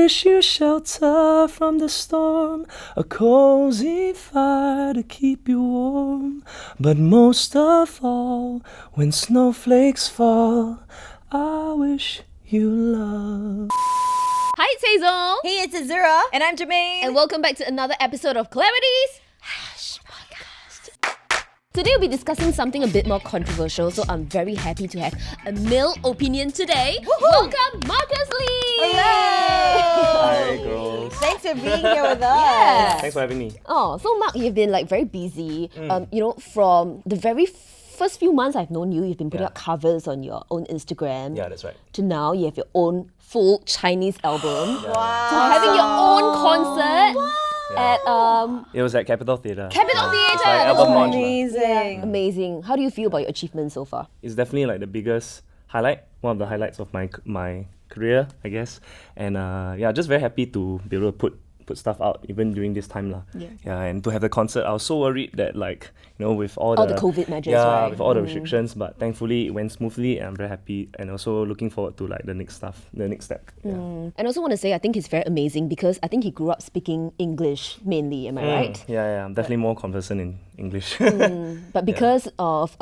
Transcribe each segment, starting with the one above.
wish you shelter from the storm, a cozy fire to keep you warm. But most of all, when snowflakes fall, I wish you love. Hi, it's Hazelle. Hey, it's Azura. And I'm Germaine. And welcome back to another episode of Clarity's Podcast. Today we'll be discussing something a bit more controversial, so I'm very happy to have a male opinion today. Woohoo! Welcome, Marcus Lee! Hello! Hi, girls. Thanks for being here with us. Thanks for having me. Oh, so Mark, you've been very busy. From the very first few months I've known you, you've been putting out covers on your own Instagram. Yeah, that's right. To now, you have your own full Chinese album. Wow. To having your own concert at It was at Capitol Theatre. Capitol Theatre. It's like album launch. Amazing. Amazing. How do you feel about your achievements so far? It's definitely like the biggest highlight, one of the highlights of my career, I guess. And just very happy to be able to put stuff out even during this time lah. Yeah, and to have the concert, I was so worried that with all the COVID measures, right? with all the restrictions, but thankfully it went smoothly, and I'm very happy, and also looking forward to the next step. Yeah. And I also want to say I think he's very amazing because I think he grew up speaking English mainly, am I right? Yeah, I'm definitely more conversant in English. But because of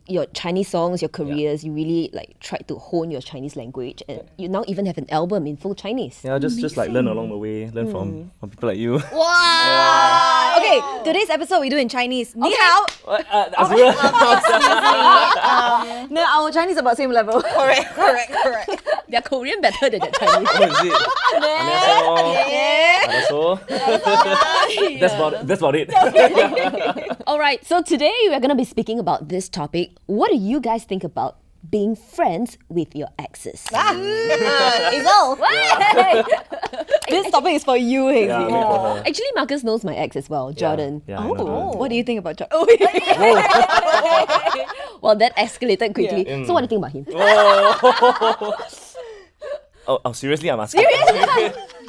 your Chinese songs, your careers, you really tried to hone your Chinese language, and you now even have an album in full Chinese. Yeah, just learn along the way, learn from people like you. Wow. Okay, today's episode we do in Chinese. Ni hao. Azura. No, our Chinese about same level. Correct. Their Korean better than their Chinese. Oh, is it? 안녕하세요. That's about it. Alright, so today we're going to be speaking about this topic. What do you guys think about being friends with your exes? Hazelle. This topic is for you, Hazy. Yeah, wait for her. Actually, Marcus knows my ex as well, Jordan. Yeah, I know her. What do you think about John? Well, that escalated quickly. So what do you think about him? Oh, seriously, I'm asking.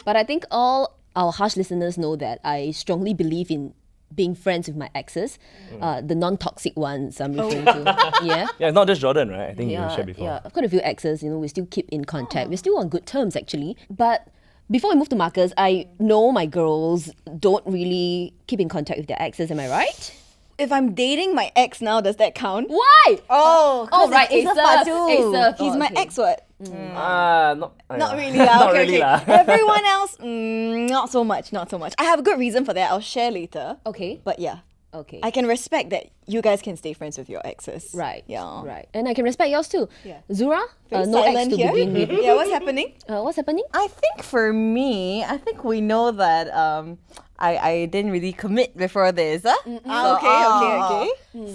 But I think all our harsh listeners know that I strongly believe in being friends with my exes, the non-toxic ones I'm referring to. Yeah. Yeah, it's not just Jordan, right? I think you shared before. Yeah, I've got a few exes, we still keep in contact. We're still on good terms actually. But before we move to Marcus, I know my girls don't really keep in contact with their exes, am I right? If I'm dating my ex now, does that count? Why? Oh, right, it's Asaph. Asaph. He's Oh, my okay. ex, what? Not really lah. Not Okay, really okay. lah. Everyone else, not so much. I have a good reason for that. I'll share later. Okay. But yeah, Okay. I can respect that you guys can stay friends with your exes. Right. Yeah. Right. And I can respect yours too. Yeah. Zura? Very No ex silent to here. begin with. Yeah, what's happening? What's happening? I think for me, we know that I didn't really commit before this. Okay.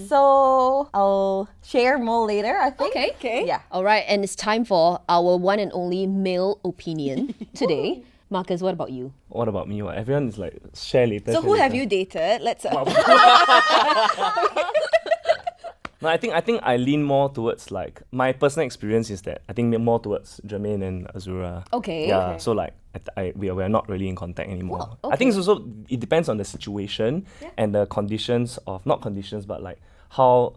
So I'll share more later, I think. Okay. Yeah. All right. And it's time for our one and only male opinion today. Marcus, what about you? What about me? What? Everyone is share later. So share who have later. you dated? Let's. No, I think I lean more towards my personal experience is that I think more towards Germaine and Azura. Okay. Yeah. So we are not really in contact anymore. Oh, I think it's also it depends on the situation and the conditions of not conditions but how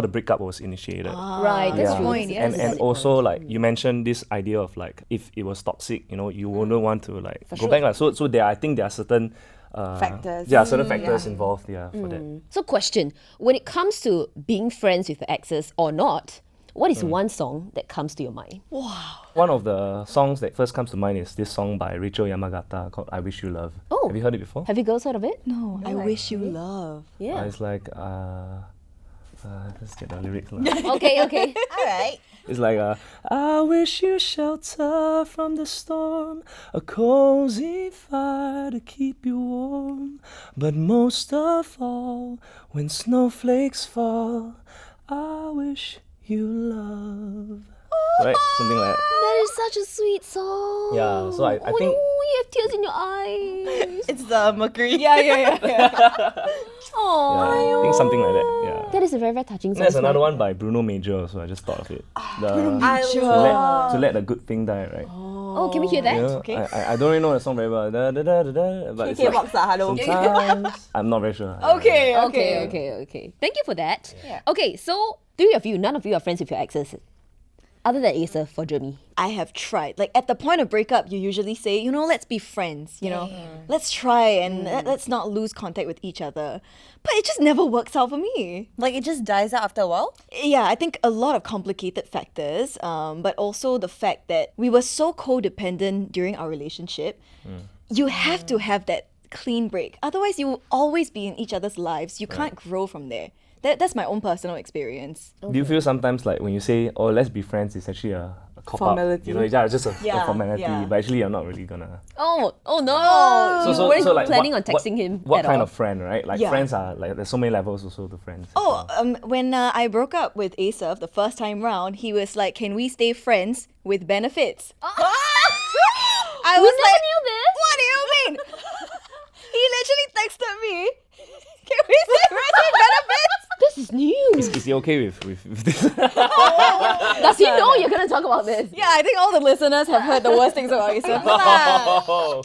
the breakup was initiated. Right. That's Yeah. true. point, yes. And also you mentioned this idea of if it was toxic, you wouldn't want to go back. So I think there are certain Factors. Yeah, certain factors involved. Yeah, for that. So question, when it comes to being friends with the exes or not, what is one song that comes to your mind? One of the songs that first comes to mind is this song by Rachel Yamagata called "I Wish You Love." Oh. Have you heard it before? Have you girls heard of it? No, I wish you love. Yeah. It's let's get the lyrics. Okay. All right. It's I wish you shelter from the storm, a cozy fire to keep you warm. But most of all, when snowflakes fall, I wish you love. Right? Something like that. That is such a sweet song. Yeah, so I think... you have tears in your eyes. It's the Mercury. Yeah, I think something like that. Yeah. That is a very, very touching song. There's another one by Bruno Major, so I just thought of it. To let the good thing die, right? Oh, can we hear that? You know, I don't really know the song very well. But it's K-box hello. sometimes I'm not very sure. Okay. Okay. Thank you for that. Yeah. Okay, so three of you, none of you are friends with your exes. Other than Asa for Germaine. I have tried. Like at the point of breakup, you usually say, let's be friends, let's try and let's not lose contact with each other. But it just never works out for me. Like it just dies out after a while? Yeah, I think a lot of complicated factors, but also the fact that we were so codependent during our relationship. You have to have that clean break. Otherwise, you will always be in each other's lives. You can't grow from there. That's my own personal experience. Do you feel sometimes like when you say, oh, let's be friends, it's actually a cop Formality. out? Yeah, it's just a formality. Yeah. But actually, you're not really gonna. Oh no! You weren't like, planning what- on texting him What at kind all. of friend, right? Like Yeah. friends are like there's so many levels also to friends. When I broke up with Asaf the first time round, he was like, "Can we stay friends with benefits?" I was never like, knew this. "What do you mean?" He literally texted me, "Can we stay friends with benefits?" This is new. Is he okay with this? Does he know you're gonna talk about this? Yeah, I think all the listeners have heard the worst things about Asaf.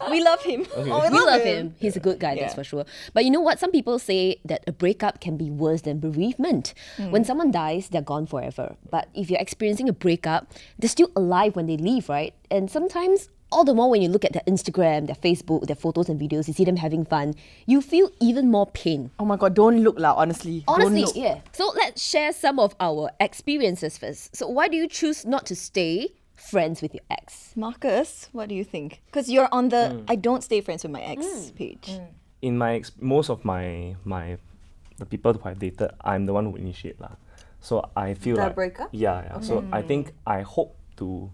We love him. We love him. He's a good guy, that's for sure. But you know what? Some people say that a breakup can be worse than bereavement. When someone dies, they're gone forever. But if you're experiencing a breakup, they're still alive when they leave, right? And sometimes, all the more when you look at their Instagram, their Facebook, their photos and videos, you see them having fun, you feel even more pain. Oh my god, don't look lah, honestly. Honestly, Don't look. yeah. So let's share some of our experiences first. So why do you choose not to stay friends with your ex? Marcus, what do you think? Because you're on the I don't stay friends with my ex page. In my most of my the people who I've dated, I'm the one who initiate lah. So I feel The like breakup? Yeah. So I think I hope to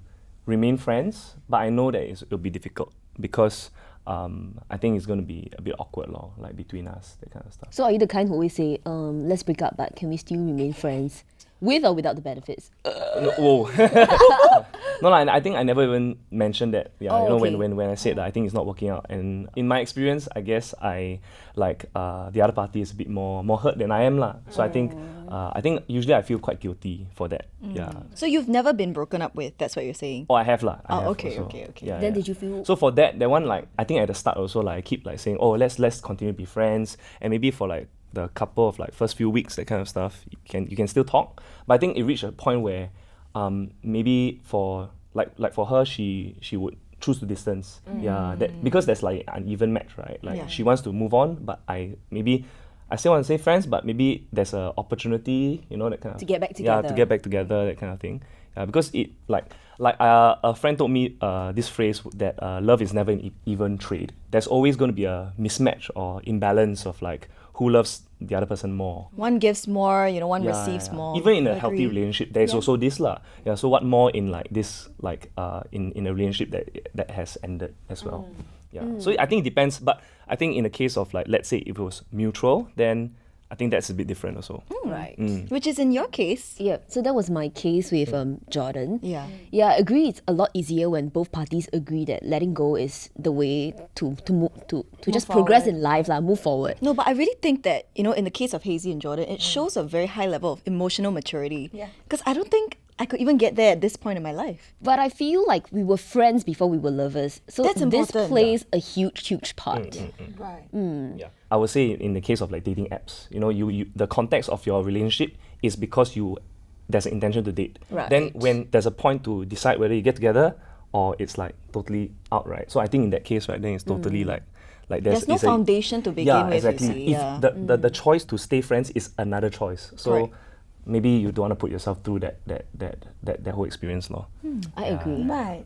remain friends, but I know that it'll be difficult because I think it's going to be a bit awkward, like between us, that kind of stuff. So are you the kind who always say, let's break up, but can we still remain friends? With or without the benefits? Whoa. No, I think I never even mentioned that. Yeah, Oh, okay. when I said that I think it's not working out. And in my experience, I guess I like the other party is a bit more hurt than I am lah. So I think usually I feel quite guilty for that. Yeah. So you've never been broken up with, that's what you're saying? Oh, I have lah. I Oh, have okay, also. okay. Yeah, Then yeah. did you feel... So for that one, like I think at the start also, like I keep like saying, oh, let's continue to be friends, and maybe for like the couple of like first few weeks, that kind of stuff, you can still talk. But I think it reached a point where maybe for like for her, she would choose to distance. Yeah, that because there's like an uneven match, right? Like she wants to move on, but I still want to say friends, but maybe there's an opportunity, that kind of... To get back Yeah, together. to get back together, that kind of thing. Because it, a friend told me this phrase that love is never an even trade. There's always going to be a mismatch or imbalance of like who loves the other person more. One gives more, one receives more. Even in a healthy Agree. relationship, there's also this lah. Yeah. So what more in like this in a relationship that has ended as well. Yeah. So I think it depends, but I think in the case of like, let's say if it was mutual, then I think that's a bit different also. Right. Which is in your case. Yeah, so that was my case with Jordan. Yeah. Yeah, I agree. It's a lot easier when both parties agree that letting go is the way to just progress in life, move forward. No, but I really think that, in the case of Hazy and Jordan, it shows a very high level of emotional maturity. Yeah. Because I don't think I could even get there at this point in my life. But I feel like we were friends before we were lovers. So That's this important. plays a huge part. Right. Yeah. I would say in the case of like dating apps, you the context of your relationship is because there's an intention to date. Right. Then when there's a point to decide whether you get together or it's like totally out, right? So I think in that case, right, then it's totally like There's no it's a- foundation to begin yeah, with, you exactly. see. If the choice to stay friends is another choice. So Correct. maybe you don't want to put yourself through that whole experience, no? I agree. Right.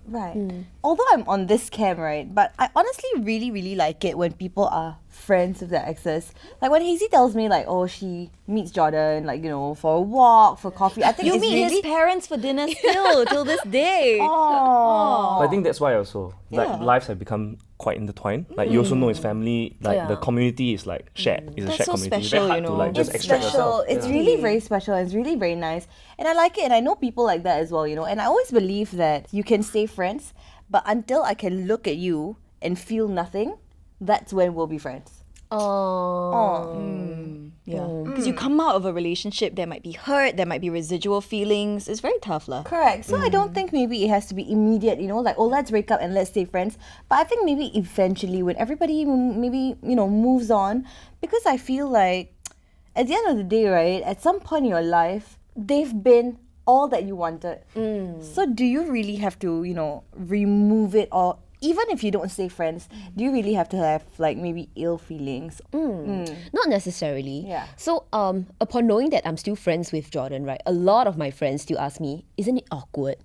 Although I'm on this camp, right, but I honestly really, really like it when people are friends with their exes. Like when Hazy tells me like, oh, she meets Jordan, like, for a walk, for coffee. I think You it's meet really... his parents for dinner still, till this day. Oh. But I think that's why also lives have become quite intertwined. Like you also know his family, like the community is like shared. It's a That's shared so community. It's special, very hard to like just It's extract special. yourself. It's Yeah. really very special. It's really very nice. And I like it. And I know people like that as well, And I always believe that you can stay friends, but until I can look at you and feel nothing, that's when we'll be friends. Yeah. Because you come out of a relationship, there might be hurt, there might be residual feelings. It's very tough, lah. Correct. So I don't think maybe it has to be immediate, like, oh, let's break up and let's stay friends. But I think maybe eventually when everybody maybe, moves on, because I feel like at the end of the day, right, at some point in your life, they've been all that you wanted. So do you really have to, remove it, or even if you don't stay friends, do you really have to have like maybe ill feelings? Not necessarily. Yeah. So upon knowing that I'm still friends with Jordan, right, a lot of my friends still ask me, isn't it awkward?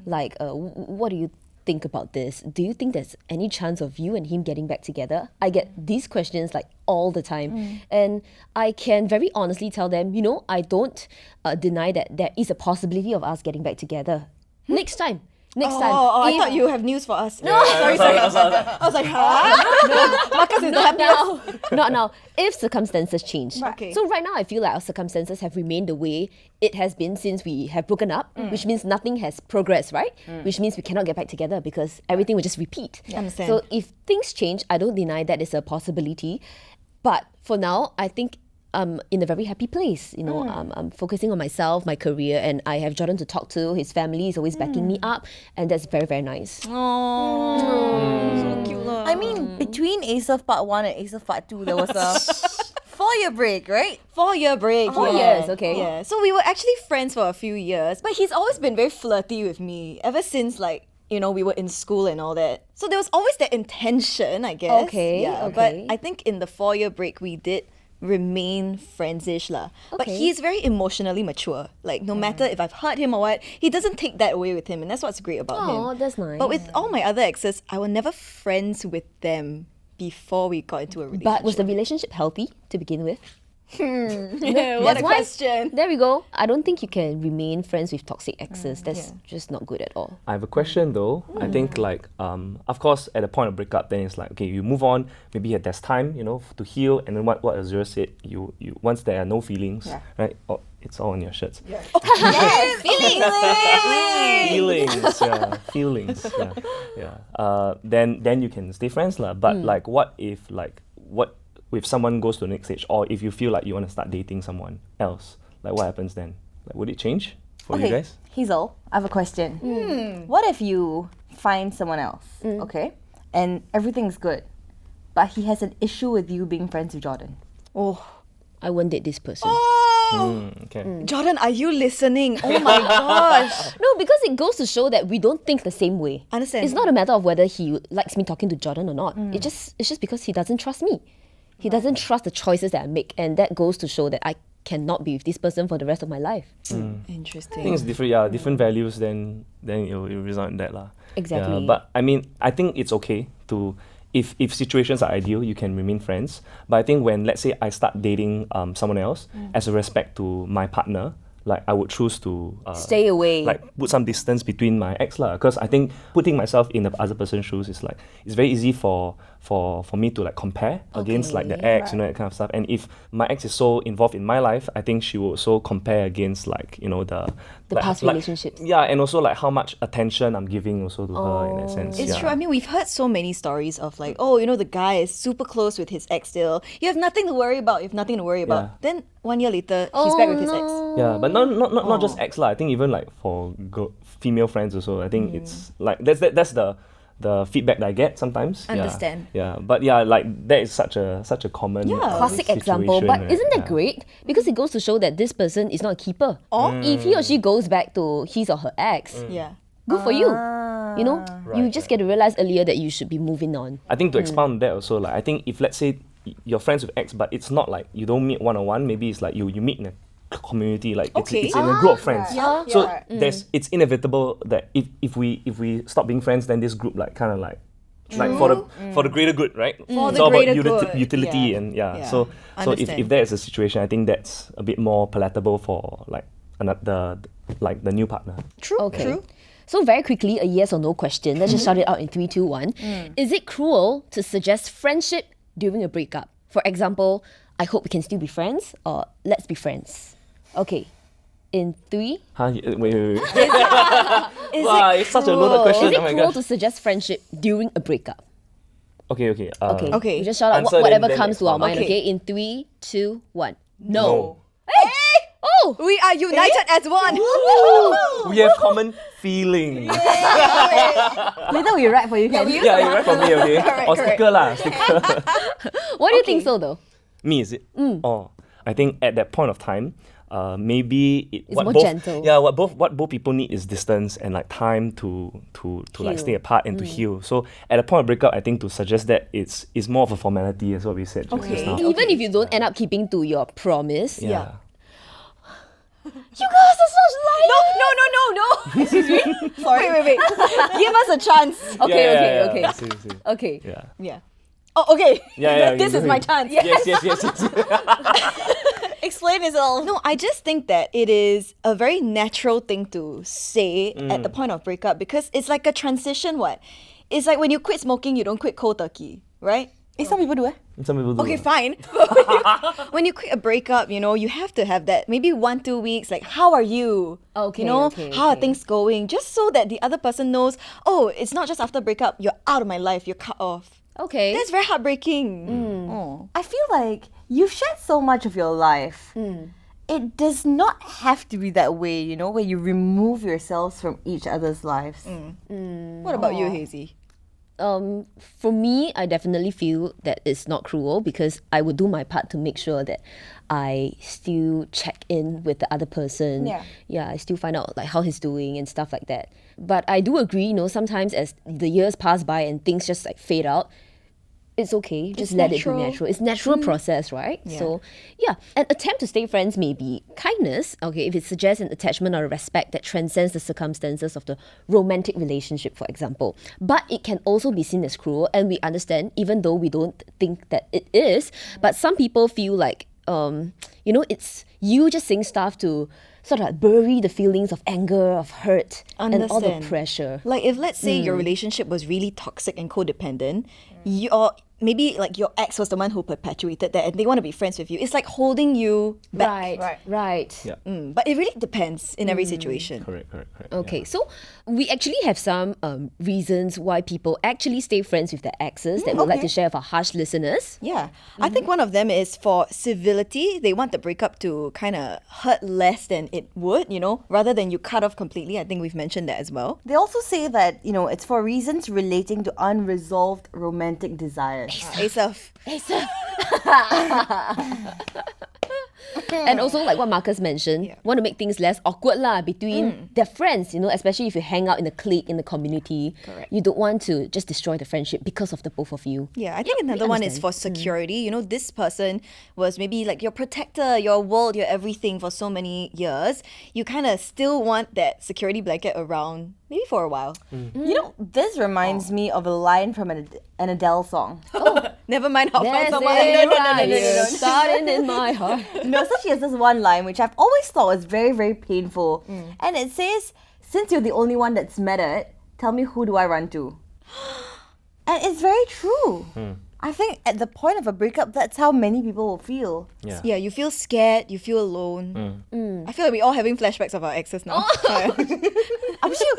Like, what do you think about this? Do you think there's any chance of you and him getting back together? I get these questions like all the time. And I can very honestly tell them, I don't deny that there is a possibility of us getting back together. Next time. I thought you have news for us. No, sorry. I was like, huh? Marcus is Not happy. now. Not now. If circumstances change. Okay. So right now, I feel like our circumstances have remained the way it has been since we have broken up, which means nothing has progressed, right? Which means we cannot get back together because everything will just repeat. Understand. So if things change, I don't deny that is a possibility. But for now, I think I'm in a very happy place. I'm focusing on myself, my career, and I have Jordan to talk to. His family is always backing me up, and that's very, very nice. So cute. I mean, between Ace of Part 1 and Ace of Part 2, there was a 4-year break, right? 4-year break. 4 years, okay. Yeah. So we were actually friends for a few years, but he's always been very flirty with me ever since we were in school and all that. So there was always that intention, I guess. Okay, Yeah. okay. But I think in the 4-year break we did remain friends-ish lah. But Okay. he's very emotionally mature. Like no matter if I've hurt him or what, he doesn't take that away with him, and that's what's great about him. Oh, that's nice. But with all my other exes, I were never friends with them before we got into a relationship. But was the relationship healthy to begin with? What a That's why- question. There we go. I don't think you can remain friends with toxic exes. That's just not good at all. I have a question though. I think of course at the point of breakup, then it's like, okay, you move on. Maybe there's time, to heal. And then what Azura said, you once there are no feelings, right? Oh, it's all on your shirts. Feelings. Then you can stay friends lah. But what if if someone goes to the next stage, or if you feel like you want to start dating someone else, like what happens then? Like, would it change for you guys? Hazel, I have a question. What if you find someone else, okay, and everything's good, but he has an issue with you being friends with Jordan? I won't date this person. Okay. Jordan, are you listening? Oh my gosh. No, because it goes to show that we don't think the same way. Understand. It's not a matter of whether he likes me talking to Jordan or not. It's just because he doesn't trust me. He doesn't trust the choices that I make, and that goes to show that I cannot be with this person for the rest of my life. Interesting. I think it's different. Yeah, different values. Then it'll result in that lah. Exactly. Yeah, but I mean, I think it's okay to. If situations are ideal, you can remain friends. But I think when, let's say, I start dating someone else, as a respect to my partner, like I would choose to Stay away. like put some distance between my ex lah. Because I think putting myself in the other person's shoes is like, it's very easy for me to like compare against like the ex, that kind of stuff. And if my ex is so involved in my life, I think she will also compare against like the past like, relationships. Yeah, and also like how much attention I'm giving also to her in that sense. It's yeah. true. I mean, we've heard so many stories of like, the guy is super close with his ex still. You have nothing to worry about. You have nothing to worry about. Yeah. Then 1 year later, he's back with his ex. Yeah, but not just ex lah. I think even like for female friends also. I think it's like that's the feedback that I get sometimes. Understand. Yeah, but yeah, like that is such a common Classic example, but right? isn't that great? Because it goes to show that this person is not a keeper. If he or she goes back to his or her ex, Yeah. good for you. You just get to realize earlier that you should be moving on. I think to expound on that also, like I think if let's say you're friends with ex, but it's not like you don't meet one-on-one, maybe it's like you meet in a community, like it's in a group of friends. So it's inevitable that if we stop being friends, then this group like kind of like for the greater good, right? For it's the all about greater good. utility Yeah. and Yeah. So Understand. if there is a situation, I think that's a bit more palatable for like the new partner. True. Okay. True. So very quickly, a yes or no question. Let's just shout it out in 3, 2, 1. Is it cruel to suggest friendship during a breakup? For example, I hope we can still be friends, or let's be friends. Okay. In 3. Huh? Wait. Wow, it's such a loaded question. Is it Oh my cruel gosh. to suggest friendship during a breakup? Okay. Okay. We just shout out Answer, whatever then comes to our expound. mind. Okay. Okay. In 3, 2, 1. No. Oh. We are united as one. We have common feelings. Later we write for you, can you? Yeah, you write for me, okay? Or sticker lah, sticker. Why do you think so though? Me, is it? Oh, I think at that point of time, maybe It's more both, gentle. Yeah, what both people need is distance and like time to like Heal. stay apart and to heal. So at the point of breakup, I think to suggest that it's more of a formality, as what we said just Okay. now. Even if you don't end up keeping to your promise. Yeah. You guys are such liars! No. Excuse me. Sorry. Wait. Give us a chance. Okay. See. Okay. Yeah. Yeah. Oh, okay. Yeah. This you is go my ahead. chance. Yes. Explain yourself. No, I just think that it is a very natural thing to say at the point of breakup because it's like a transition. It's like when you quit smoking, you don't quit cold turkey, right? Some people do it. Some people do Okay, that. fine. When you quit a breakup, you have to have that maybe 1-2 weeks, like, how are you? Okay, how are okay. things going? Just so that the other person knows, oh, it's not just after breakup, you're out of my life, you're cut off. Okay. That's very heartbreaking. Oh. I feel like you've shared so much of your life. It does not have to be that way, where you remove yourselves from each other's lives. What about you, Hazy? For me, I definitely feel that it's not cruel because I would do my part to make sure that I still check in with the other person. Yeah. I still find out like how he's doing and stuff like that. But I do agree, sometimes as the years pass by and things just like fade out, it's okay. Just let it be natural. It's natural process, right? Yeah. So, an attempt to stay friends may be kindness, okay, if it suggests an attachment or a respect that transcends the circumstances of the romantic relationship, for example. But it can also be seen as cruel, and we understand, even though we don't think that it is, but some people feel like, it's you just saying stuff to sort of like bury the feelings of anger, of hurt, and all the Understand. pressure. Like, if let's say your relationship was really toxic and codependent, maybe like your ex was the one who perpetuated that and they want to be friends with you. It's like holding you back. Right. Yeah. But it really depends in every situation. Correct. Okay, so we actually have some reasons why people actually stay friends with their exes that we'd like to share with our harsh listeners. Yeah. I think one of them is for civility. They want the breakup to kind of hurt less than it would, rather than you cut off completely. I think we've mentioned that as well. They also say that, it's for reasons relating to unresolved romantic desires. Asaf. And also, like what Marcus mentioned, want to make things less awkward between their friends, especially if you hang out in a clique, in the community. Correct. You don't want to just destroy the friendship because of the both of you. Yeah, I think another one is for security. This person was maybe like your protector, your world, your everything for so many years. You kind of still want that security blanket around, maybe for a while. This reminds me of a line from an Adele song. Never mind how far There's someone. a fire starting in my heart. No, so she has this one line which I've always thought was very, very painful. And it says, since you're the only one that's met it, tell me who do I run to? And it's very true. I think at the point of a breakup, that's how many people will feel. Yeah. Yeah, you feel scared, you feel alone. I feel like we're all having flashbacks of our exes now. I'm sure.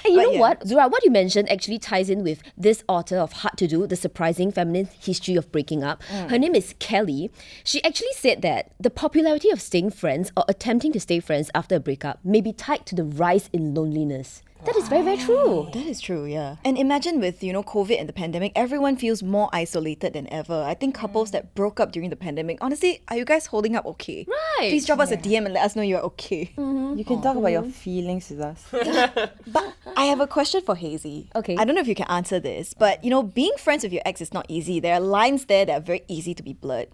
Hey, you But know yeah. what? Zura, what you mentioned actually ties in with this author of Hard to Do, The Surprising Feminine History of Breaking Up. Her name is Kelly. She actually said that the popularity of staying friends or attempting to stay friends after a breakup may be tied to the rise in loneliness. That is very, very true. That is true, yeah. And imagine with, COVID and the pandemic, everyone feels more isolated than ever. I think couples that broke up during the pandemic, honestly, are you guys holding up okay? Right. Please drop us a DM and let us know you're okay. You can talk about your feelings with us. But I have a question for Hazy. Okay. I don't know if you can answer this, but being friends with your ex is not easy. There are lines there that are very easy to be blurred.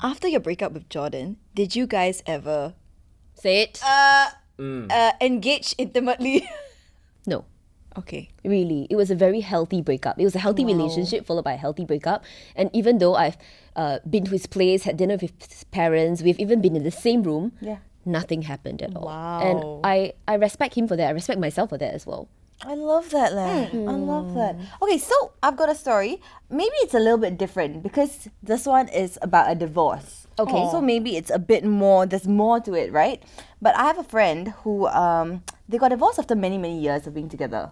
After your breakup with Jordan, did you guys ever Say it. engage intimately? No. Okay. Really, it was a very healthy breakup. It was a healthy relationship followed by a healthy breakup. And even though I've been to his place, had dinner with his parents, we've even been in the same room, nothing happened at all. Wow. And I respect him for that. I respect myself for that as well. I love that, lad. I love that. Okay, so I've got a story. Maybe it's a little bit different because this one is about a divorce. Okay. So maybe it's a bit more, there's more to it, right? But I have a friend who, they got divorced after many, many years of being together.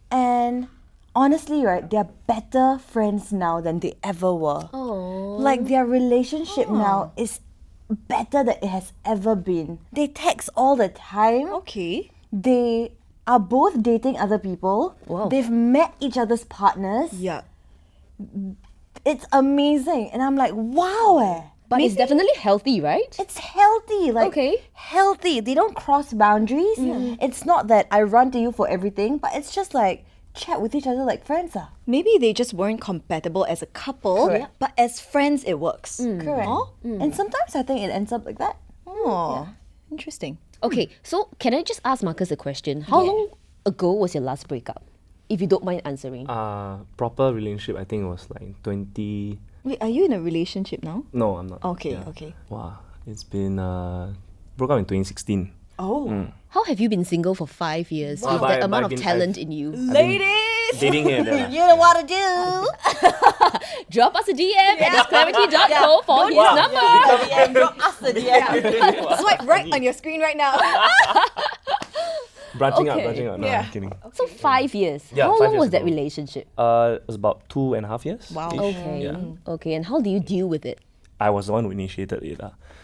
And honestly, right, they're better friends now than they ever were. Oh. Like their relationship now is better than it has ever been. They text all the time. Okay. They are both dating other people. Wow. They've met each other's partners. Yeah. It's amazing. And I'm like, wow. But it's definitely healthy, right? It's healthy, like Okay. healthy. They don't cross boundaries. It's not that I run to you for everything, but it's just like chat with each other like friends. Maybe they just weren't compatible as a couple, Correct. but as friends it works. Correct. And sometimes I think it ends up like that. Oh, interesting. Okay, so can I just ask Marcus a question? How long ago was your last breakup? If you don't mind answering. Proper relationship, I think it was like 20. Wait, are you in a relationship now? No, I'm not. Okay, okay. Wow, it's been broke up in 2016. Oh. How have you been single for 5 years with but that amount of I've been- talent in you? Ladies! Dating here and there. You know what to do. Drop us a DM at disclarity.co for his number. Swipe right on your screen right now. Branching out. Okay. No, Yeah. I'm kidding. So 5 years. Yeah, How 5 long years was that ago. relationship? It was about 2.5 years. Wow. Okay. Yeah. Okay, and how do you deal with it? I was the one who initiated it.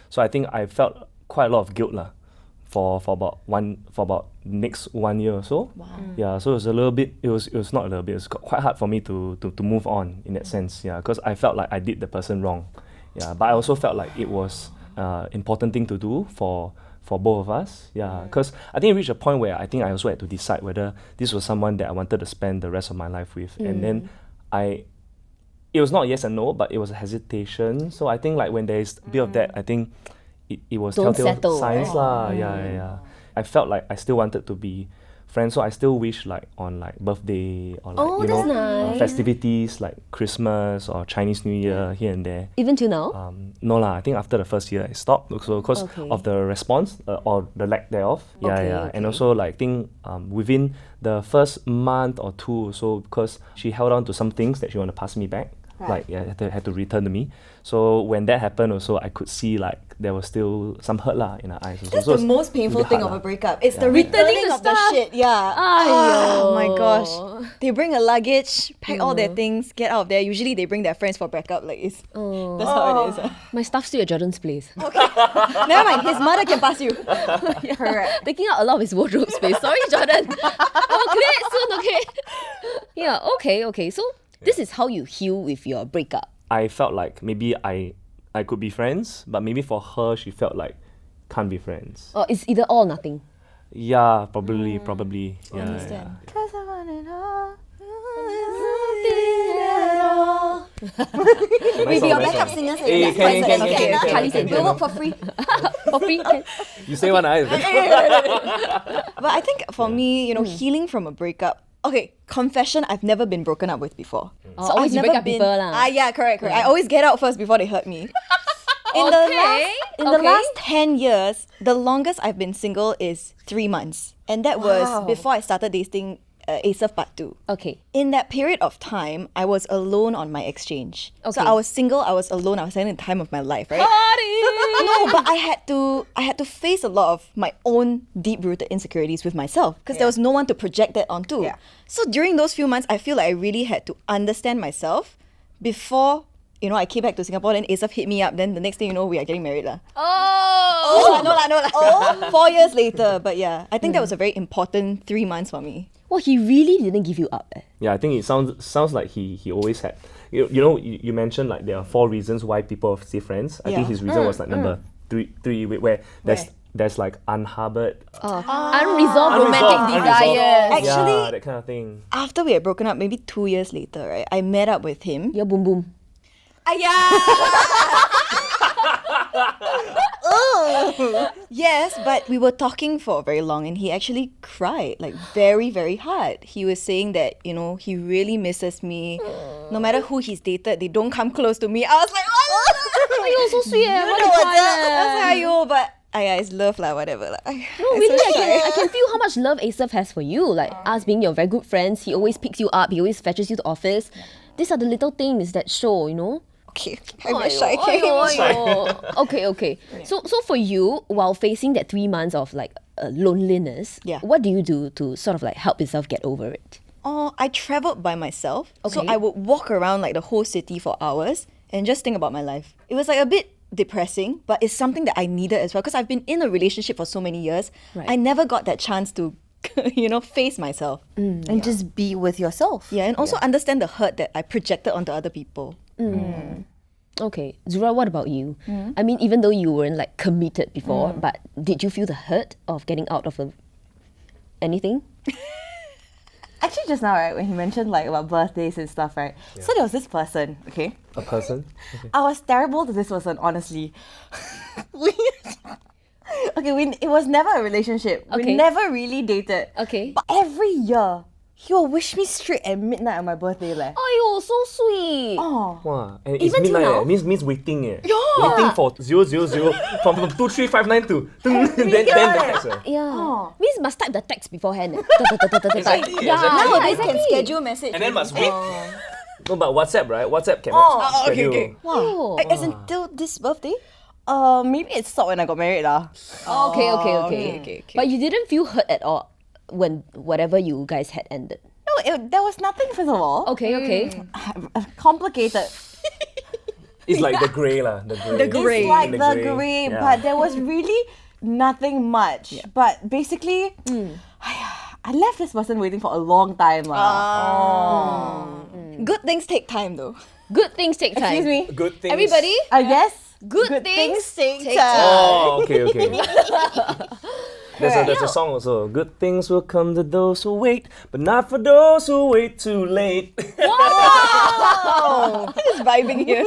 So I think I felt quite a lot of guilt for about next 1 year or so. Wow. Yeah, so it was a little bit, it was not a little bit, it was quite hard for me to move on in that sense. Yeah, because I felt like I did the person wrong. Yeah, but I also felt like it was important thing to do for both of us. Yeah, because I think it reached a point where I think I also had to decide whether this was someone that I wanted to spend the rest of my life with. And then it was not yes and no, but it was a hesitation. So I think like when there is a bit of that, I think it was Don't telltale settle, signs right? lah. Yeah. I felt like I still wanted to be friends, so I still wish like on like birthday or like Oh, that's nice. festivities like Christmas or Chinese New Year here and there. Even till now? No lah, I think after the first year I stopped also because Okay. of the response or the lack thereof. Okay, And okay. also like I think within the first month or two or so, because she held on to some things that she wanted to pass me back. Like had to return to me. So when that happened also, I could see like there was still some hurt lah in her eyes. Also. That's So the it's most painful really thing hard of a lah. breakup. It's the Yeah. returning the of the stuff. shit. Yeah. Oh my gosh. They bring a luggage, pack all their things, get out of there. Usually they bring their friends for breakup. Like it's that's how it is. My stuff's still at Jordan's place. Never mind. His mother can pass you. Correct. Taking out a lot of his wardrobe space. Sorry, Jordan. I'll clear it soon, okay? Yeah, okay. So this is how you heal with your breakup. I felt like maybe I could be friends, but maybe for her she felt like can't be friends. Or it's either all or nothing. Yeah, probably. Yeah, understand. yeah. Cause I want it all. We be your backup singers. and Hey, that's can, fine. can, Okay, can, nah. can, Charlie can, can. We'll work for free. For free. Can. You say one, I. But I think for me, healing from a breakup. Okay, confession, I've never been broken up with before. Oh, always you break up people lah. Yeah, correct. I always get out first before they hurt me. In the last 10 years, the longest I've been single is 3 months. And that was before I started dating Asaf Part 2. Okay. In that period of time, I was alone on my exchange. So Okay. I was single, I was alone, I was having the time of my life, right? No, but I had to face a lot of my own deep-rooted insecurities with myself because there was no one to project that onto. Yeah. So during those few months, I feel like I really had to understand myself before I came back to Singapore. Then Asaf hit me up. Then the next thing you know, we are getting married lah. Oh! No lah. 4 years later, but yeah, I think that was a very important 3 months for me. Well, he really didn't give you up. Yeah, I think it sounds like he always had. You mentioned like there are 4 reasons why people stay friends. I think Yeah. his reason was like number three, where there's like unharbored, Unresolved romantic unresolved- desires. Actually- yeah, that kind of thing. After we had broken up, maybe 2 years later, right, I met up with him. Your boom boom. Yes, but we were talking for very long and he actually cried like very, very hard. He was saying that, he really misses me. No matter who he's dated, they don't come close to me. I was like, Oh, you're so sweet. I was like, "Aiyo," but it's love lah, whatever lah. No, really, I can feel how much love Asaf has for you. Like us being your very good friends, he always picks you up, he always fetches you to office. These are the little things that show, Okay, I'm very shy. Okay. Okay. So for you, while facing that 3 months of like loneliness, Yeah. what do you do to sort of like help yourself get over it? Oh, I traveled by myself. So Okay. I would walk around like the whole city for hours and just think about my life. It was like a bit depressing, but it's something that I needed as well because I've been in a relationship for so many years. Right. I never got that chance to, face myself. And just be with yourself. Yeah, and also understand the hurt that I projected onto other people. Okay, Zura, what about you? I mean, even though you weren't like committed before, but did you feel the hurt of getting out of anything? Actually, just now, right, when he mentioned like about birthdays and stuff, right? Yeah. So there was this person, okay? A person? Okay. I was terrible to this person, honestly. It was never a relationship. Okay. We never really dated. Okay. But every year, he will wish me straight at midnight on my birthday, leh. Oh, so sweet. Oh. Wow. And it's Even till midnight, now? means waiting. Waiting for 000 from 2359 to then the text. Yeah. Means must type the text beforehand. Exactly, Yeah, exactly. Nowadays exactly. can schedule message. And then must wait. No, but WhatsApp, right? WhatsApp cannot schedule. Oh. As until this birthday? Maybe it stopped when I got married, lah. Okay. But you didn't feel hurt at all when whatever you guys had ended. No, there was nothing, first of all. Okay. Complicated. It's like the grey lah. The grey. It's like The the grey. grey, Yeah. but there was really nothing much. But basically, I left this person waiting for a long time. Good things take time though. Good things take time. Excuse me? Good things. Everybody, I guess good things take Oh, okay. There's a song also. Good things will come to those who wait, but not for those who wait too late. Wow! Just vibing here.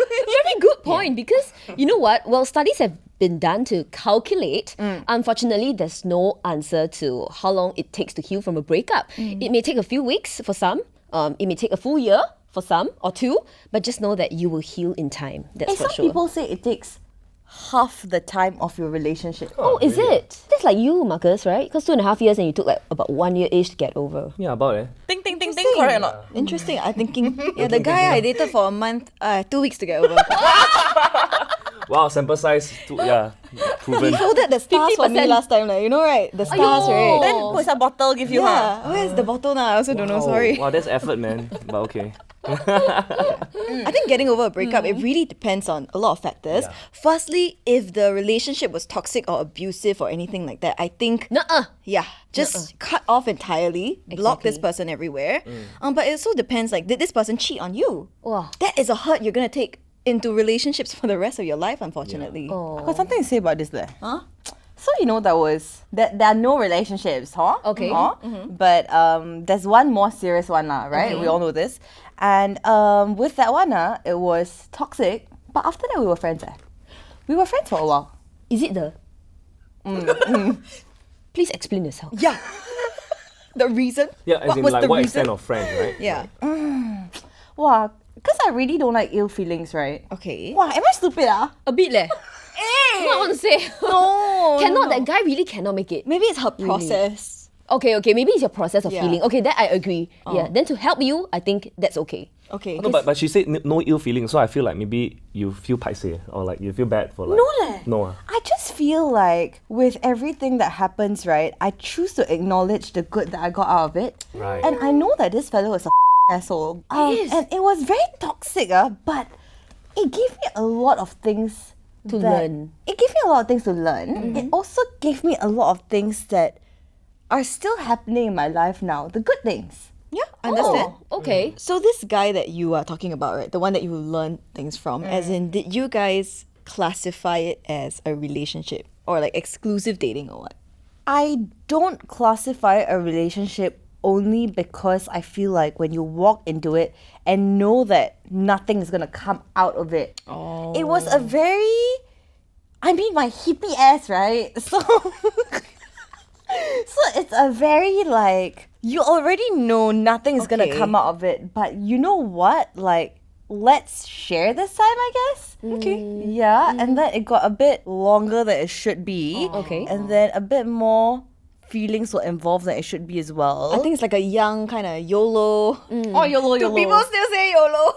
very good point because you know what? Well, studies have been done to calculate. Unfortunately, there's no answer to how long it takes to heal from a breakup. It may take a few weeks for some. It may take a full year for some or two, but just know that you will heal in time. That's And for some sure. people say it takes half the time of your relationship. Oh, is it? That's like you, Marcus, right? Because 2.5 years and you took like about 1 year each to get over. Yeah, about it. Ting, correct or not? Interesting. I'm thinking, the guy I dated for a month, 2 weeks to get over. Wow, sample size. Proven. He folded the stars for me 50%. last time, like, you know, right? The stars, Aiyo. right? Then put some bottle, give you Yeah. Where's the bottle now? I also don't know, Wow. sorry. Wow, that's effort, man. But okay. I think getting over a breakup, it really depends on a lot of factors. Yeah. Firstly, if the relationship was toxic or abusive or anything like that, I think, Nuh-uh. just cut off entirely, block this Exactly. person everywhere. But it also depends, like, did this person cheat on you? Wow. That is a hurt you're going to take into relationships for the rest of your life, unfortunately. I've got something to say about this there. Huh? So there are no relationships, huh? Okay. Huh? But there's one more serious one, right? We all know this. And with that one, it was toxic. But after that, we were friends. We were friends for a while. Is it the... Please explain yourself. Yeah. The reason? Yeah, as What in was like the what reason? extent of friends, right? Yeah. Wow, because I really don't like ill feelings, right? Okay. Wow, am I stupid? A bit leh. What I want to say? No. Cannot, that guy really cannot make it. Maybe it's her process. Okay, maybe it's your process of Yeah. healing. Okay, that I agree. Yeah, then to help you, I think that's okay. Okay. No, but she said no ill feeling, so I feel like maybe you feel paiseh or like you feel bad for like. No leh. No. I just feel like with everything that happens, right, I choose to acknowledge the good that I got out of it. Right. And I know that this fellow is a asshole. He is. And it was very toxic, but it gave me a lot of things To learn. It gave me a lot of things to learn. It also gave me a lot of things that are still happening in my life now. The good things. Yeah, I understand. Oh, okay. So this guy that you are talking about, right? The one that you learned things from, as in, did you guys classify it as a relationship or like exclusive dating or what? I don't classify a relationship only because I feel like when you walk into it and know that nothing is gonna come out of it. Oh. It was a very, my hippie ass, right? So, so it's a very like, you already know nothing is gonna Okay. come out of it, but you know what? Like, let's share this time, I guess. Okay. Yeah, and then it got a bit longer than it should be. Okay. And then a bit more feelings were involved than it should be as well. I think it's like a young kind of YOLO. Oh, YOLO, Do people still say YOLO?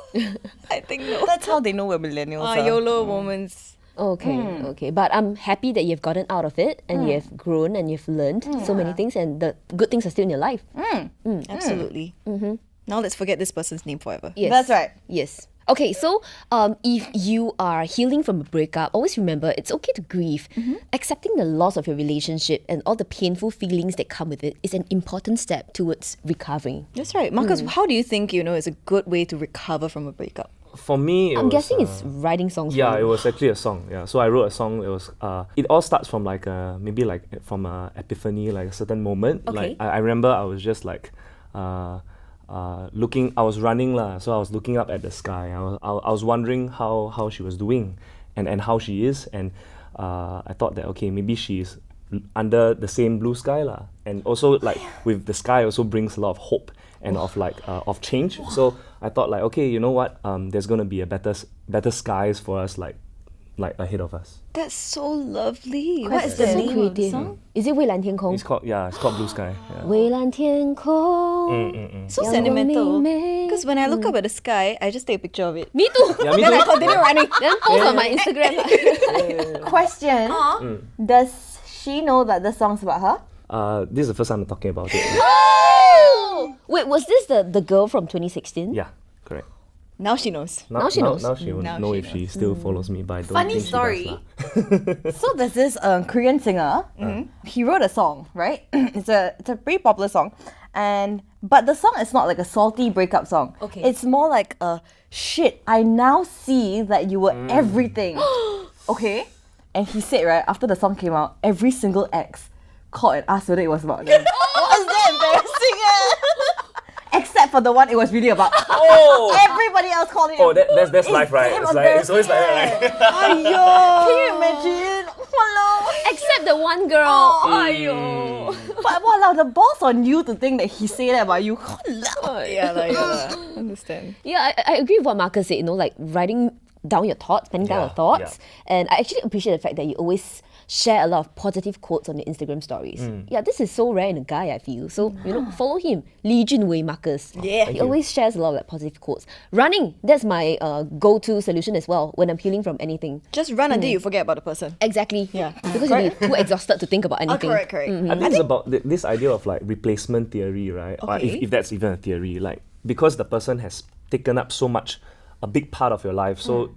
I think no. That's how they know we're millennials. YOLO moments. Okay. But I'm happy that you've gotten out of it and you've grown and you've learned so many things and the good things are still in your life. Absolutely. Now let's forget this person's name forever. Yes. That's right. Yes. Okay, so if you are healing from a breakup, always remember it's okay to grieve. Accepting the loss of your relationship and all the painful feelings that come with it is an important step towards recovering. That's right. Marcus, how do you think, is a good way to recover from a breakup? for me, I'm guessing it's writing songs. Yeah, for it you. was actually a song. Yeah, so I wrote a song. It was it all starts from like maybe like from a epiphany, like a certain moment. Okay. Like I remember I was just like looking. I was running lah, so I was looking up at the sky. I was wondering how she was doing, and how she is, and I thought that okay, maybe she's under the same blue sky lah, and also like with the sky also brings a lot of hope and of like of change. So I thought like okay, you know what? There's gonna be a better skies for us like ahead of us. That's so lovely. What is Question. the So name of the creative. song? Is it 蔚蓝天空? It's called Blue Sky. Yeah. 蔚蓝天空. So 阳光 sentimental. 明媚. Because when I look up at the sky, I just take a picture of it. Me too. Yeah, me Then I too. continue running. Then post on my Instagram. Question: Does she know that the song's about her? This is the first time I'm talking about it. Oh! Wait, was this the girl from 2016? Yeah, correct. Now she knows. Now she knows. Now she will Now know she if she still follows me, but I don't Funny think story. she does lah. So there's this Korean singer. He wrote a song, right? it's a pretty popular song, but the song is not like a salty breakup song. Okay. It's more like a shit. I now see that you were everything. Okay. And he said right after the song came out, every single ex called and asked whether it was about them. Was that embarrassing? Except for the one it was really about. Oh! Everybody else called it. Oh, that's life, right? damn It's always like that, right? Can you imagine? Walao. Except the one girl. Aiyo. But walao, the balls on you to think that he said that about you. Walao. Yeah. Understand. Yeah, I agree with what Marcus said, like writing down your thoughts, penning down Yeah, your thoughts. And I actually appreciate the fact that you always share a lot of positive quotes on your Instagram stories. Yeah, this is so rare in a guy, I feel. So, follow him. Lee Junwei Marcus. Yeah. He always shares a lot of like positive quotes. Running, that's my go-to solution as well when I'm healing from anything. Just run until you forget about the person. Exactly. Yeah. Because you'll be too exhausted to think about anything. Correct. I think it's about this idea of like replacement theory, right? Or Okay. if that's even a theory, like because the person has taken up so much, a big part of your life, so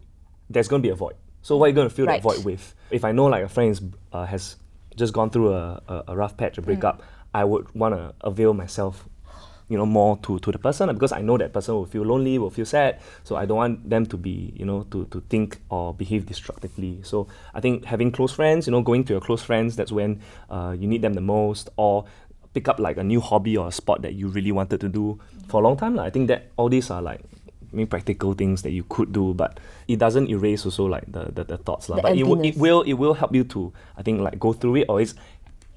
there's going to be a void. So what are you going to fill Right. that void with? If I know like a friend has just gone through a rough patch, a breakup, I would want to avail myself, more to the person because I know that person will feel lonely, will feel sad. So I don't want them to be, to think or behave destructively. So I think having close friends, going to your close friends, that's when you need them the most, or pick up like a new hobby or a sport that you really wanted to do for a long time. I think that all these are like practical things that you could do, but it doesn't erase also like the thoughts lah. The But it emptiness. will help you to, I think, like go through it, or it's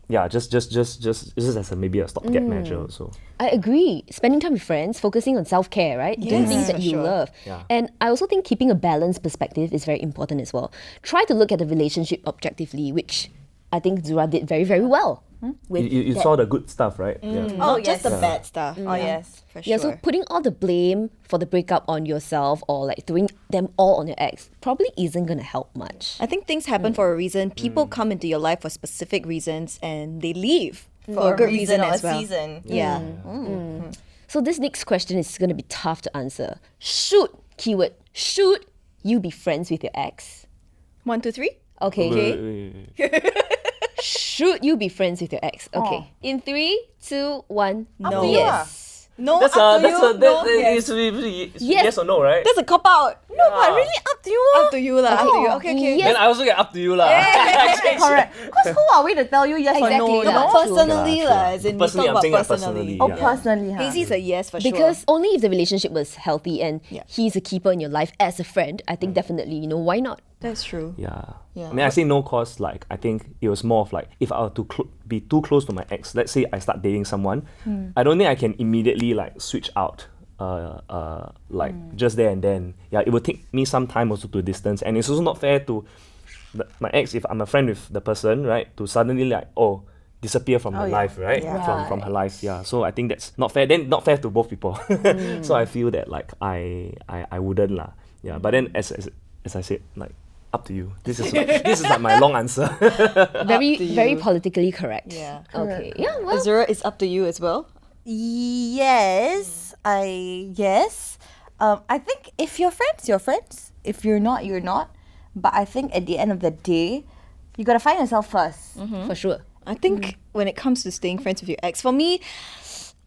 just as maybe a stopgap measure also. I agree. Spending time with friends, focusing on self-care, right? Doing Yes, things that for you sure. love. Yeah. And I also think keeping a balanced perspective is very important as well. Try to look at the relationship objectively, which I think Zura did very, very well. With You that. saw the good stuff, right? Yeah. Not just the yes. bad stuff. Oh yes. For Yeah, sure. so putting all the blame for the breakup on yourself or like throwing them all on your ex probably isn't going to help much. I think things happen for a reason. People come into your life for specific reasons and they leave for a good reason or as a well. season. Yeah. So this next question is going to be tough to answer. Should you be friends with your ex? 1, 2, 3. Okay. Should you be friends with your ex? Okay. In 3, 2, 1. No. Yes. No, That's up to you. No, yes. Yes. Yes or no, right? That's a cop out. No, but really up to you. Up to you lah. Up to you. Okay. Yes. Then I also get up to you lah. Correct. Because who are we to tell you yes Exactly, or no? yeah. You know? Personally True. lah, as in Personally, we I'm talk saying about that personally. personally. Oh, personally, huh? Hazy's a yes for sure. Because only if the relationship was healthy and Yeah. he's a keeper in your life as a friend, I think definitely, why not? That's true. Yeah. Yeah. I mean, I say no cause, like, I think it was more of like, if I were to be too close to my ex, let's say I start dating someone, I don't think I can immediately, like, switch out, just there and then. Yeah, it will take me some time also to distance. And it's also not fair to my ex, if I'm a friend with the person, right, to suddenly, like, disappear from her life, right? Yeah. From her life, yeah. So I think that's not fair. Then not fair to both people. So I feel that, like, I wouldn't lah. Yeah, but then as I said, like, up to you. This is like my long answer. Very, to very you. politically correct. Yeah. Okay. Yeah, well. Azura, it's up to you as well. Yes. I think if you're friends, you're friends. If you're not, you're not. But I think at the end of the day, you gotta find yourself first. For sure. I think when it comes to staying friends with your ex, for me,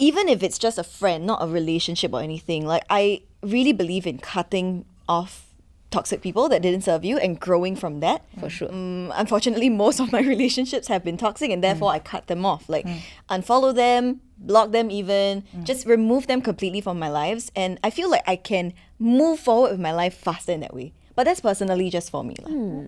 even if it's just a friend, not a relationship or anything, like I really believe in cutting of toxic people that didn't serve you and growing from that. For sure. Unfortunately, most of my relationships have been toxic, and therefore I cut them off. Like, unfollow them, block them even, just remove them completely from my lives. And I feel like I can move forward with my life faster in that way. But that's personally just for me.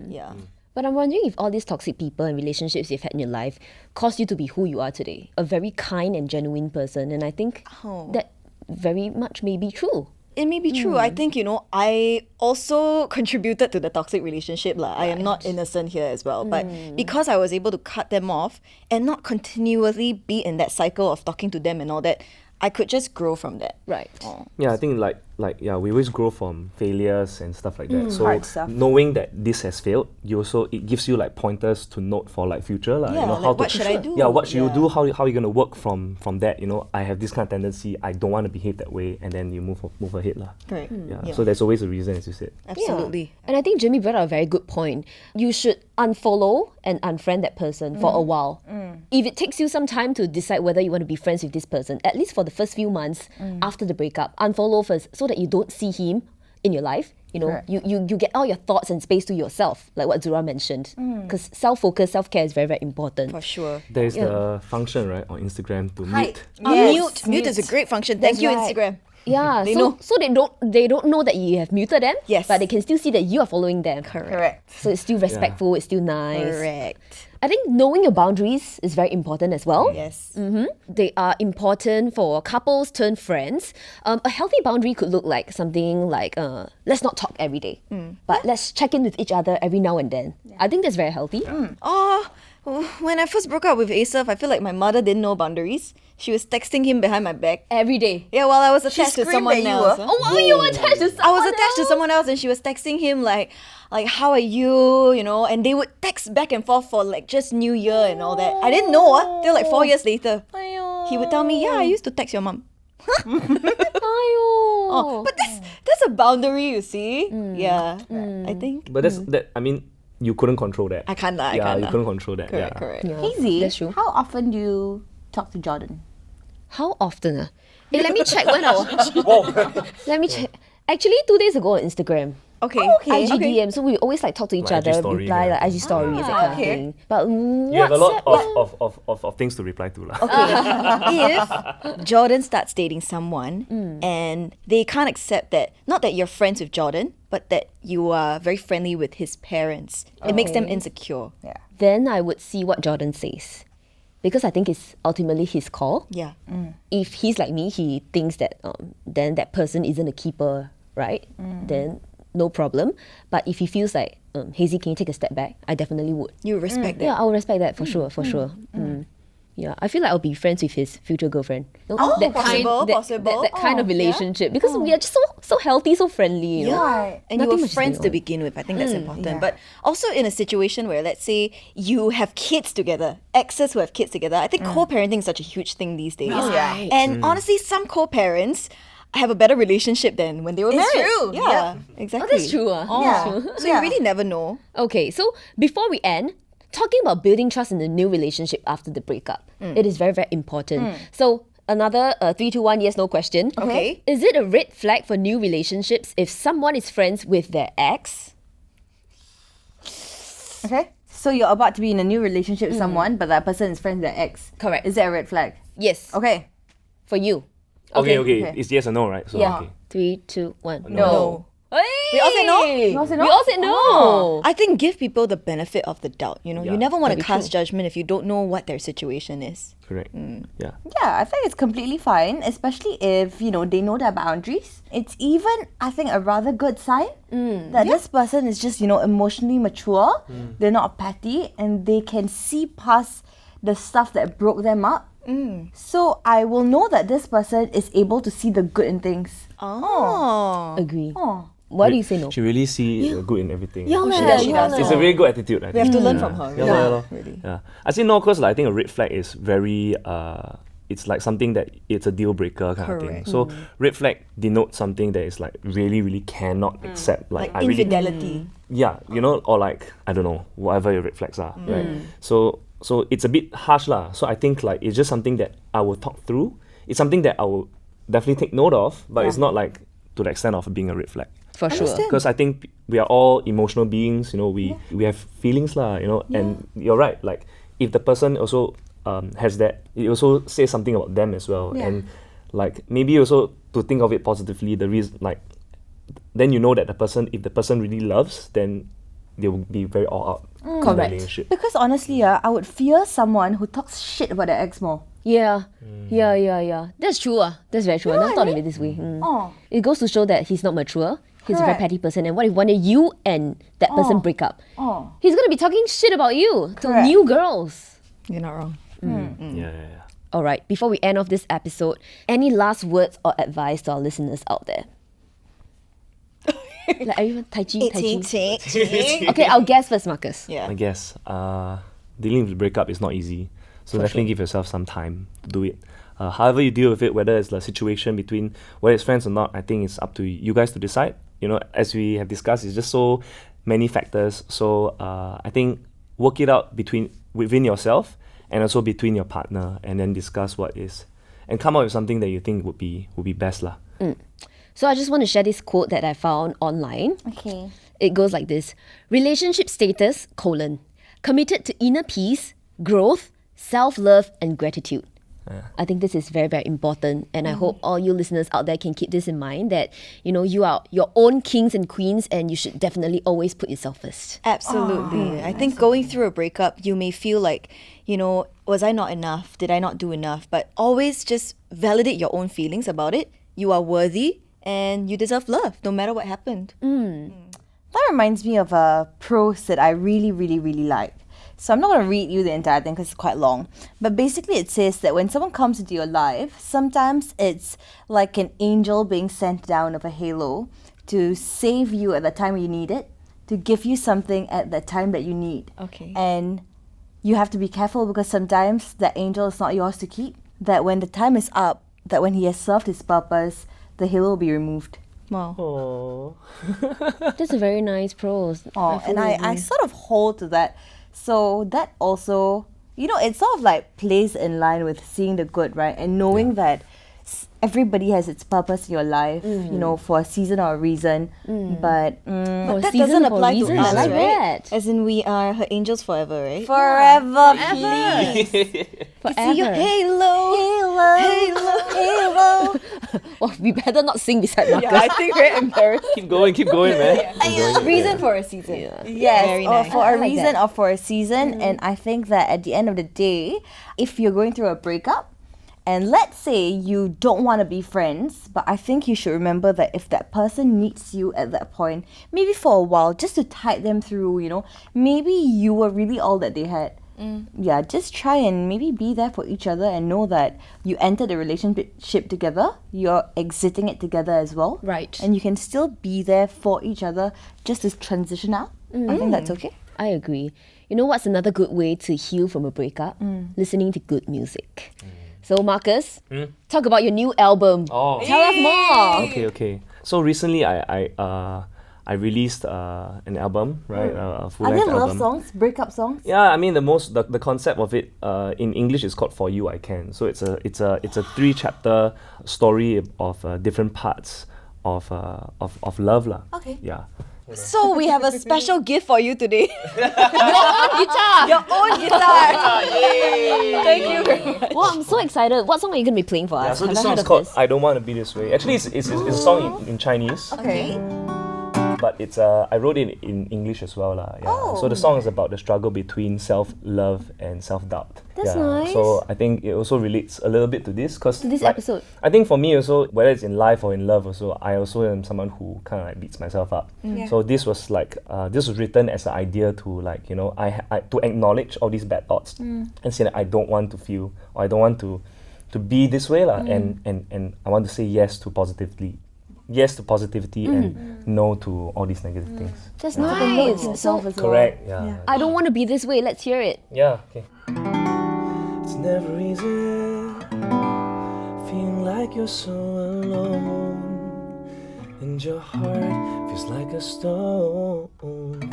Yeah. But I'm wondering if all these toxic people and relationships you've had in your life caused you to be who you are today. A very kind and genuine person. And I think that very much may be true. It may be true. I think, I also contributed to the toxic relationship. I am not innocent here as well. But because I was able to cut them off and not continuously be in that cycle of talking to them and all that, I could just grow from that. Right. Yeah, I think we always grow from failures and stuff like that. Hard So stuff. knowing that this has failed, it gives you like pointers to note for like future. Yeah, how what should I do? Yeah, what should you do? How are you gonna work from that? I have this kind of tendency, I don't want to behave that way, and then you move ahead. Correct. Yeah. So there's always a reason, as you said. Absolutely. And I think Jimmy brought up a very good point. You should unfollow and unfriend that person for a while. If it takes you some time to decide whether you want to be friends with this person, at least for the first few months after the breakup, unfollow first so that you don't see him in your life. You get all your thoughts and space to yourself, like what Azura mentioned. Because self-focus, self-care is very, very important. For sure. There's the function, right, on Instagram to Hide. mute. Mute is a great function. Thank you, right. Instagram. Yeah, They so know. so they don't know that you have muted them. Yes. But they can still see that you are following them. Correct. So it's still respectful, it's still nice. Correct. I think knowing your boundaries is very important as well. Yes. They are important for couples turned friends. A healthy boundary could look like something like, let's not talk every day, but let's check in with each other every now and then. I think that's very healthy. When I first broke up with Asaf, I feel like my mother didn't know boundaries. She was texting him behind my back. Every day. Yeah, while I was attached to screamed someone at you, else. ah? Oh, wow, you were attached to someone I was attached to else? someone else, and she was texting him like how are you, and they would text back and forth for like just New Year and all that. I didn't know till like 4 years later. He would tell me, I used to text your mom. But that's a boundary, you see. Yeah, I think. But you couldn't control that. I can't. I Yeah, can't. you couldn't control that. Correct, yeah. correct. Easy. That's true. How often do you talk to Jordan? How often? Hey, let me check when I was. Let me check. Actually, 2 days ago on Instagram. Okay. IG DM, so we always like talk to each Like IG other, story, reply yeah. like IG stories, that kind of thing. But You have a lot WhatsApp, of things to reply to. If Jordan starts dating someone and they can't accept that, not that you're friends with Jordan, but that you are very friendly with his parents, it makes them insecure. Yeah. then I would see what Jordan says. Because I think it's ultimately his call. Yeah. If he's like me, he thinks that then that person isn't a keeper, right? Then no problem. But if he feels like, Hazy, can you take a step back? I definitely would. You respect that. Yeah, I would respect that for sure, for sure. Yeah, I feel like I'll be friends with his future girlfriend. possible. That kind of relationship. Because we are just so healthy, so friendly. You know? Yeah, and you Nothing were much is friends going to on. begin with. I think that's important. yeah. But also in a situation where, let's say, you have kids together, exes who have kids together, I think co-parenting is such a huge thing these days. Right. And honestly, some co-parents have a better relationship than when they were married. true. Yeah, Oh, exactly. that's true. Yeah. So you really never know. Okay, so before we end, talking about building trust in a new relationship after the breakup, it is very, very important. So another 3, 2, 1, yes, no question. Okay. Is it a red flag for new relationships if someone is friends with their ex? Okay. So you're about to be in a new relationship with someone, but that person is friends with their ex. Correct. Is that a red flag? Yes. Okay. For you. Okay. Okay. It's yes or no, right? So, Yeah. okay. 3, 2, 1. No. Hey! We all said no? We all said no? all said no. I think give people the benefit of the doubt. You Yeah. never want to Very cast true. judgment if you don't know what their situation is. Correct. Yeah. Yeah, I think it's completely fine, especially if, they know their boundaries. It's even, I think, a rather good sign that this person is just, emotionally mature. They're not petty and they can see past the stuff that broke them up. So I will know that this person is able to see the good in things. Oh. Agree. Oh. Why do you say no? She really see the good in everything. Yeah, she does, she does. It's a very good attitude. I think. We have to learn from her. Yeah, really. lor. Really. Yeah. I say no because I think a red flag is very it's like something that it's a deal breaker kind of thing. Correct. So red flag denotes something that is like really, really cannot accept. Like, Like I really infidelity. yeah, or like I don't know, whatever your red flags are, right? So it's a bit harsh lah. So I think like it's just something that I will talk through. It's something that I will definitely take note of, but it's not like to the extent of being a red flag. For sure. Because I think we are all emotional beings, you know, we have feelings lah, you know, and you're right, like if the person also has that, it also says something about them as well. And like maybe also to think of it positively, the reason, like then you know that if the person really loves, then they will be very all out in the Correct. relationship. Because honestly, I would fear someone who talks shit about their ex more. Yeah. That's true. That's very true. I never thought of it this way. Oh. It goes to show that he's not mature. He's a very Correct. petty person. And what if one day you and that person break up? Oh. He's going to be talking shit about you to Correct. new girls. You're not wrong. Yeah. All right, before we end off this episode, any last words or advice to our listeners out there? Like everyone, Tai Chi. Okay, I'll guess first, Marcus. Yeah. I guess dealing with breakup is not easy, so definitely give yourself some time to do it. However you deal with it, whether it's the situation between whether it's friends or not, I think it's up to you guys to decide. You know, as we have discussed, it's just so many factors. So I think work it out within yourself and also between your partner, and then discuss what is, and come up with something that you think would be best lah. So I just want to share this quote that I found online. Okay. It goes like this: relationship status, committed to inner peace, growth, self-love and gratitude. I think this is very, very important, and I hope all you listeners out there can keep this in mind, that you know you are your own kings and queens, and you should definitely always put yourself first. Absolutely. I think going through a breakup, you may feel like, you know, was I not enough? Did I not do enough? But always just validate your own feelings about it. You are worthy and you deserve love, no matter what happened. That reminds me of a prose that I really, really, really like. So I'm not going to read you the entire thing because it's quite long. But basically it says that when someone comes into your life, sometimes it's like an angel being sent down of a halo to save you at the time you need it, to give you something at the time that you need. Okay. And you have to be careful because sometimes that angel is not yours to keep. That when the time is up, that when he has served his purpose, the halo will be removed. Wow. Oh. That's a very nice prose. Oh, and I sort of hold to that. So that also, you know, it sort of like plays in line with seeing the good, right? And knowing that everybody has its purpose in your life, you know, for a season or a reason. But For a That season, doesn't for a apply to reason. us, I like right? that. As in, we are her angels forever, right? forever, please. Forever. See your halo. Halo. Well, we better not sing beside Marcus. I think we're embarrassed. Keep going, man. Keep going. Reason for a season. Yes, Very or nice. for I a like reason that. or for a season. And I think that at the end of the day, if you're going through a breakup, and let's say you don't want to be friends, but I think you should remember that if that person needs you at that point, maybe for a while, just to tide them through, you know, maybe you were really all that they had. Yeah, just try and maybe be there for each other and know that you entered the relationship together, you're exiting it together as well. Right. And you can still be there for each other just to transition out. I think that's okay. I agree. You know what's another good way to heal from a breakup? Listening to good music. So Marcus, talk about your new album. Oh. Tell us more. Okay. So recently, I released an album, right? A full Are length there love album. songs, breakup songs? Yeah, I mean the concept of it in English is called For You I Can. So it's a 3-chapter story of different parts of love lah. Okay. Yeah. So we have a special gift for you today. Guitar. Your own guitar. Thank you very much. Well, I'm so excited. What song are you going to be playing for Yeah, us? so Have this I song heard is of called this? I Don't Want to Be This Way. Actually, it's a song in Chinese, Okay. but it's I wrote it in English as well lah. Yeah. So the song is about the struggle between self-love and self-doubt. That's yeah. nice. So I think it also relates a little bit to this because To this episode. I think for me also, whether it's in life or in love also, I also am someone who kind of like beats myself up. So this was like this was written as an idea to like, you know, I to acknowledge all these bad thoughts and say that I don't want to feel, or I don't want to be this way lah, and I want to say yes to positivity and no to all these negative things. That's Note nice. yourself as well. Correct. Yeah. I don't want to be this way. Let's hear it. Yeah. Okay. It's never easy feeling like you're so alone, and your heart feels like a stone. Think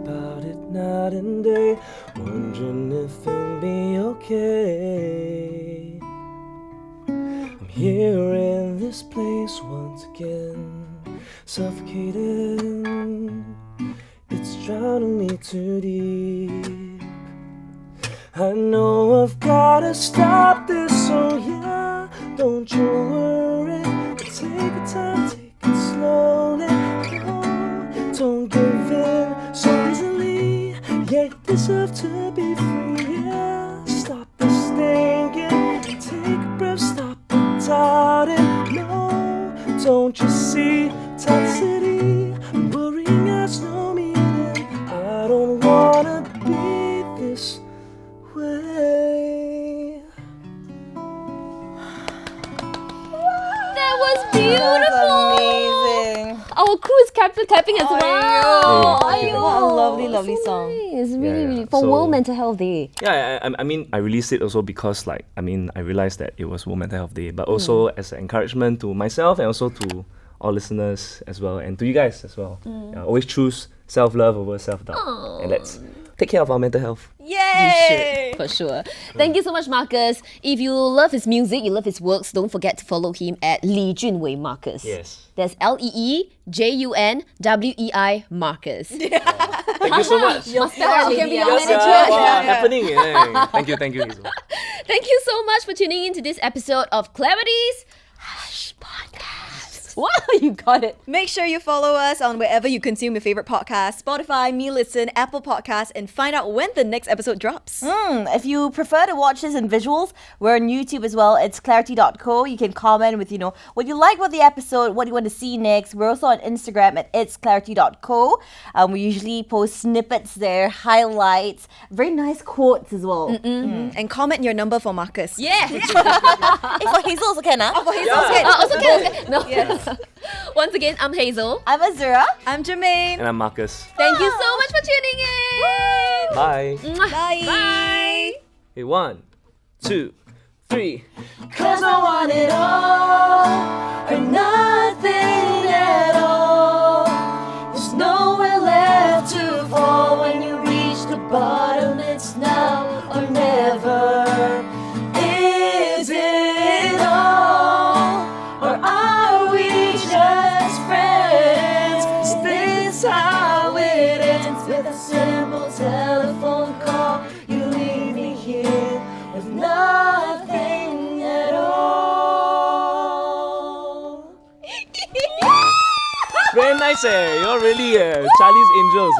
about it night and day, wondering if it'll be okay. I'm here in this place once again, suffocating. It's drowning me too deep. I know I've gotta stop this, so yeah, don't you worry. Take your time, take it slowly. No, don't give in so easily. Yeah, you deserve to be free. Yeah, stop the stinging. Take a breath, stop the doubting. No, don't you see toxicity? Worrying has no meaning. I don't wanna be this way. That was beautiful. Amazing. Our crew is clapping as well. Hey, What a lovely, lovely so song. nice. Really, Yeah, really for so- World Mental Health Day. Yeah, I mean, I released it also because, like, I realized that it was World Mental Health Day, but also as an encouragement to myself and also to all listeners as well, and to you guys as well. Yeah, always choose self-love over self-doubt. And let's take care of our mental health. Yay! For sure. Thank you so much, Marcus. If you love his music, you love his works, don't forget to follow him at Lee Junwei Marcus. Yes. That's LeeJunwei Marcus. Thank you so much. Spell it, can be your Yes, manager. wow, happening. Yeah. Thank you, Hazel. Thank you so much for tuning in to this episode of Clarity's Hush Podcast. Wow, you got it. Make sure you follow us on wherever you consume your favorite podcast, Spotify, Me Listen, Apple Podcasts, and find out when the next episode drops. If you prefer to watch this in visuals, we're on YouTube as well. It's clarity.co. You can comment with, what you like about the episode, what you want to see next. We're also on Instagram at itsclarity.co. We usually post snippets there, highlights, very nice quotes as well. And comment your number for Marcus. Yeah. Hey, for Hazel also can, huh? For Hazel's head. Also can. No. Yes. Once again, I'm Hazel. I'm Azura. I'm Germaine. And I'm Marcus. Thank you so much for tuning in. Bye. Mwah. Bye. Bye. Hey, 1, 2, 3. Cause I want it all or nothing at all. There's nowhere left to fall when you reach the bottom. It's now or never. Is it all or are we just friends? Is this how it ends with a simple telephone call? You leave me here with nothing at all. Very nice, eh? You're really Charlie's Angels.